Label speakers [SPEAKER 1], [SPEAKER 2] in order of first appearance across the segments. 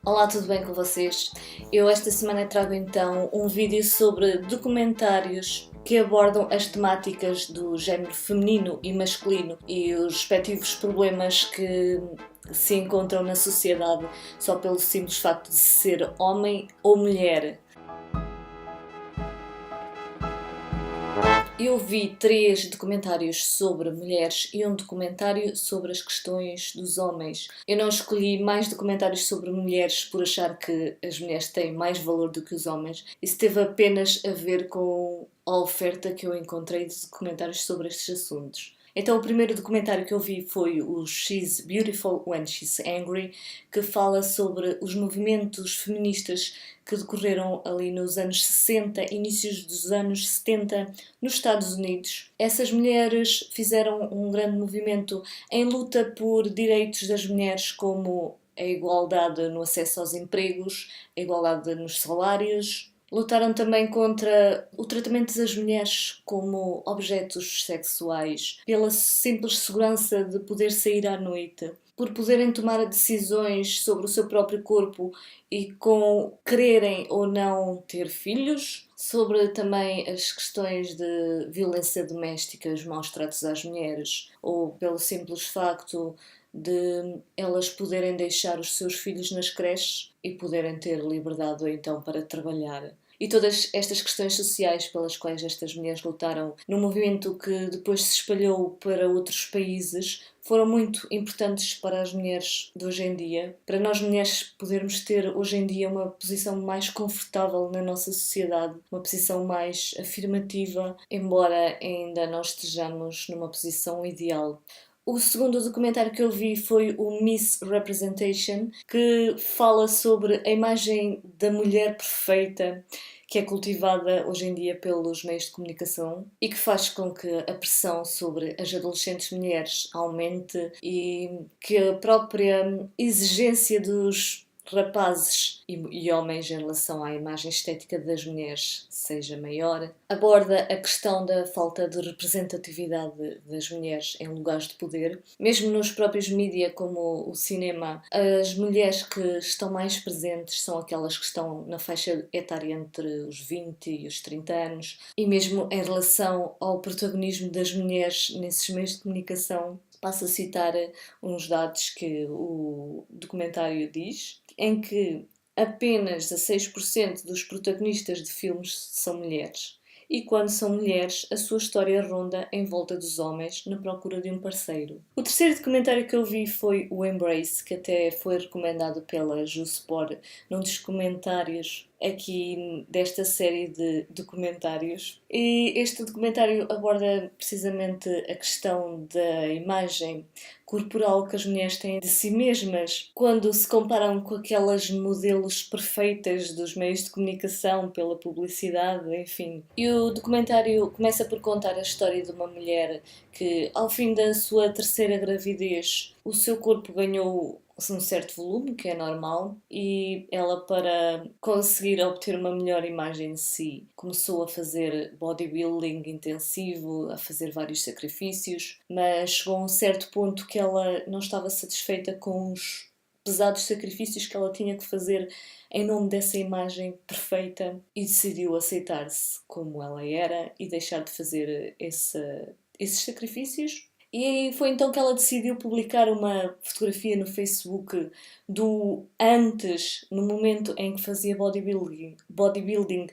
[SPEAKER 1] Olá, tudo bem com vocês? Eu esta semana trago então um vídeo sobre documentários que abordam as temáticas do género feminino e masculino e os respectivos problemas que se encontram na sociedade só pelo simples facto de ser homem ou mulher. Eu vi 3 documentários sobre mulheres e um documentário sobre as questões dos homens. Eu não escolhi mais documentários sobre mulheres por achar que as mulheres têm mais valor do que os homens. Isso teve apenas a ver com a oferta que eu encontrei de documentários sobre estes assuntos. Então, o primeiro documentário que eu vi foi o She's Beautiful When She's Angry, que fala sobre os movimentos feministas que decorreram ali nos anos 60, inícios dos anos 70, nos Estados Unidos. Essas mulheres fizeram um grande movimento em luta por direitos das mulheres, como a igualdade no acesso aos empregos, a igualdade nos salários. Lutaram também contra o tratamento das mulheres como objetos sexuais, pela simples segurança de poder sair à noite, por poderem tomar decisões sobre o seu próprio corpo e com quererem ou não ter filhos, sobre também as questões de violência doméstica, os maus tratos às mulheres, ou pelo simples facto de elas poderem deixar os seus filhos nas creches e poderem ter liberdade então para trabalhar. E todas estas questões sociais pelas quais estas mulheres lutaram num movimento que depois se espalhou para outros países foram muito importantes para as mulheres de hoje em dia, para nós mulheres podermos ter hoje em dia uma posição mais confortável na nossa sociedade, uma posição mais afirmativa, embora ainda não estejamos numa posição ideal. O segundo documentário que eu vi foi o Miss Representation, que fala sobre a imagem da mulher perfeita que é cultivada hoje em dia pelos meios de comunicação e que faz com que a pressão sobre as adolescentes mulheres aumente e que a própria exigência dos rapazes e homens em relação à imagem estética das mulheres seja maior. Aborda a questão da falta de representatividade das mulheres em lugares de poder. Mesmo nos próprios mídia, como o cinema, as mulheres que estão mais presentes são aquelas que estão na faixa etária entre os 20 e os 30 anos. E mesmo em relação ao protagonismo das mulheres nesses meios de comunicação, passo a citar uns dados que o documentário diz, em que apenas 16% dos protagonistas de filmes são mulheres. E quando são mulheres, a sua história ronda em volta dos homens na procura de um parceiro. O terceiro documentário que eu vi foi o Embrace, que até foi recomendado pela Juspor num dos comentários aqui desta série de documentários. E este documentário aborda precisamente a questão da imagem corporal que as mulheres têm de si mesmas quando se comparam com aquelas modelos perfeitas dos meios de comunicação, pela publicidade, enfim. E o documentário começa por contar a história de uma mulher que, ao fim da sua terceira gravidez, o seu corpo ganhou um certo volume, que é normal, e ela, para conseguir obter uma melhor imagem de si, começou a fazer bodybuilding intensivo, a fazer vários sacrifícios, mas chegou a um certo ponto que ela não estava satisfeita com os pesados sacrifícios que ela tinha que fazer em nome dessa imagem perfeita e decidiu aceitar-se como ela era e deixar de fazer esses sacrifícios. E foi então que ela decidiu publicar uma fotografia no Facebook do antes, no momento em que fazia bodybuilding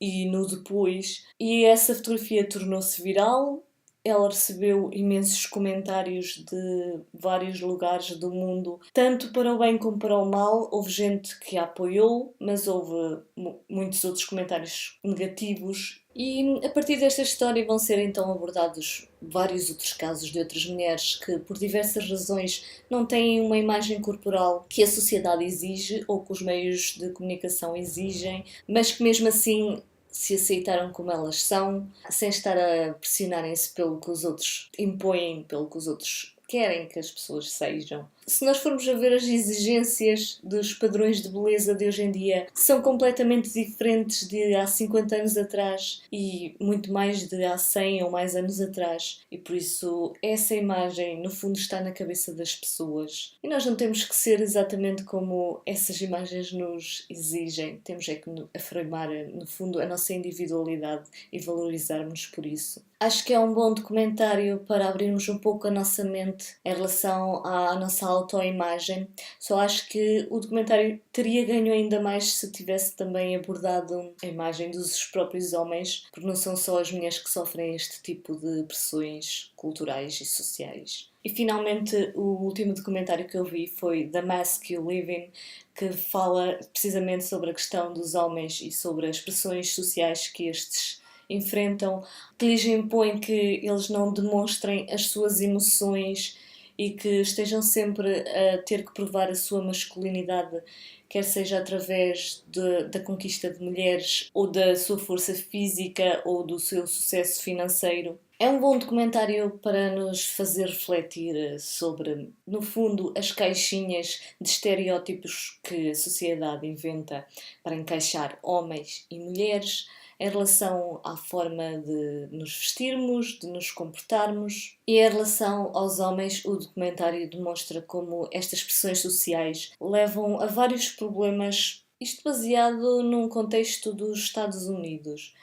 [SPEAKER 1] e no depois. E essa fotografia tornou-se viral. Ela recebeu imensos comentários de vários lugares do mundo, tanto para o bem como para o mal. Houve gente que a apoiou, mas houve muitos outros comentários negativos. E a partir desta história vão ser então abordados vários outros casos de outras mulheres que, por diversas razões, não têm uma imagem corporal que a sociedade exige ou que os meios de comunicação exigem, mas que mesmo assim se aceitaram como elas são, sem estar a pressionarem-se pelo que os outros impõem, pelo que os outros querem que as pessoas sejam. Se nós formos a ver as exigências dos padrões de beleza de hoje em dia, são completamente diferentes de há 50 anos atrás e muito mais de há 100 ou mais anos atrás. E por isso essa imagem no fundo está na cabeça das pessoas. E nós não temos que ser exatamente como essas imagens nos exigem. Temos é que afirmar no fundo a nossa individualidade e valorizarmos por isso. Acho que é um bom documentário para abrirmos um pouco a nossa mente em relação à nossa autoimagem. Só acho que o documentário teria ganho ainda mais se tivesse também abordado a imagem dos próprios homens, porque não são só as mulheres que sofrem este tipo de pressões culturais e sociais. E finalmente o último documentário que eu vi foi The Mask You Live In, que fala precisamente sobre a questão dos homens e sobre as pressões sociais que estes enfrentam, que lhes impõem que eles não demonstrem as suas emoções e que estejam sempre a ter que provar a sua masculinidade, quer seja através da conquista de mulheres ou da sua força física ou do seu sucesso financeiro. É um bom documentário para nos fazer refletir sobre, no fundo, as caixinhas de estereótipos que a sociedade inventa para encaixar homens e mulheres, em relação à forma de nos vestirmos, de nos comportarmos. E em relação aos homens, o documentário demonstra como estas pressões sociais levam a vários problemas, isto baseado num contexto dos Estados Unidos.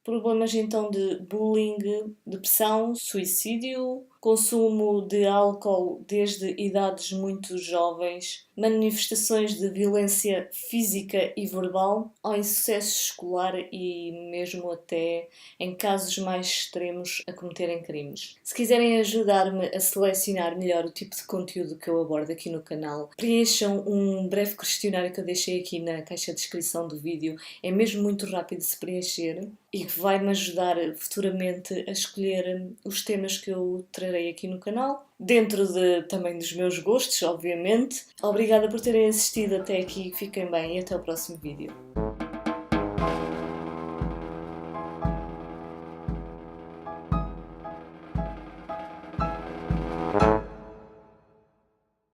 [SPEAKER 1] Problemas então de bullying, depressão, suicídio, consumo de álcool desde idades muito jovens, manifestações de violência física e verbal, ao insucesso escolar e mesmo até, em casos mais extremos, a cometerem crimes. Se quiserem ajudar-me a selecionar melhor o tipo de conteúdo que eu abordo aqui no canal, preencham um breve questionário que eu deixei aqui na caixa de descrição do vídeo. É mesmo muito rápido de se preencher e que vai-me ajudar futuramente a escolher os temas que eu trarei aqui no canal, dentro também dos meus gostos, obviamente. Obrigada por terem assistido até aqui, fiquem bem e até o próximo vídeo.